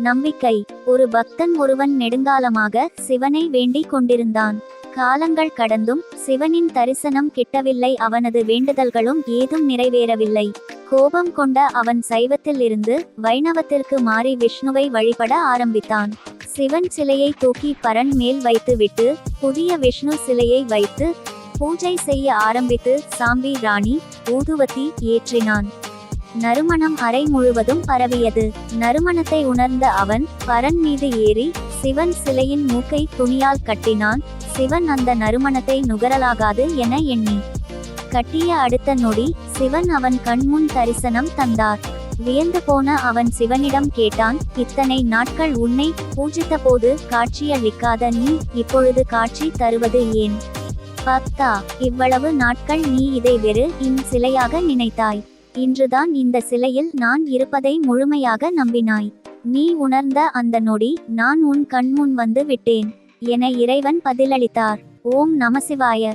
நம்பிக்கை. ஒரு பக்தன் ஒருவன் நெடுங்காலமாக சிவனை வேண்டிக் கொண்டிருந்தான். காலங்கள் கடந்தும் சிவனின் தரிசனம் கிட்டவில்லை. அவனது வேண்டுதல்களும் ஏதும் நிறைவேறவில்லை. கோபம் கொண்ட அவன் சைவத்தில் இருந்து வைணவத்திற்கு மாறி விஷ்ணுவை வழிபட ஆரம்பித்தான். சிவன் சிலையை தூக்கி பரன் மேல் வைத்து விட்டு புதிய விஷ்ணு சிலையை வைத்து பூஜை செய்ய ஆரம்பித்து சாம்பி ராணி ஊதுவத்தி ஏற்றினான். நறுமணம் அறை முழுவதும் பரவியது. நறுமணத்தை உணர்ந்த அவன் பரன் மீது ஏறி சிவன் சிலையின் மூக்கை துணியால் கட்டினான். சிவன் அந்த நறுமணத்தை நுகரலாகாது என எண்ணி கட்டிய அடுத்த நொடி சிவன் அவன் கண்முன் தரிசனம் தந்தார். வியந்து போன அவன் சிவனிடம் கேட்டான், இத்தனை நாட்கள் உன்னை பூஜித்த போது காட்சியளிக்காத நீ இப்பொழுது காட்சி தருவது ஏன்? பக்தா, இவ்வளவு நாட்கள் நீ இதை வெறு சிலையாக நினைத்தாய். இன்றுதான் இந்த சிலையில் நான் இருப்பதை முழுமையாக நம்பினாய். நீ உணர்ந்த அந்த நொடி நான் உன் கண்முன் வந்து விட்டேன் என இறைவன் பதிலளித்தார். ஓம் நமசிவாய.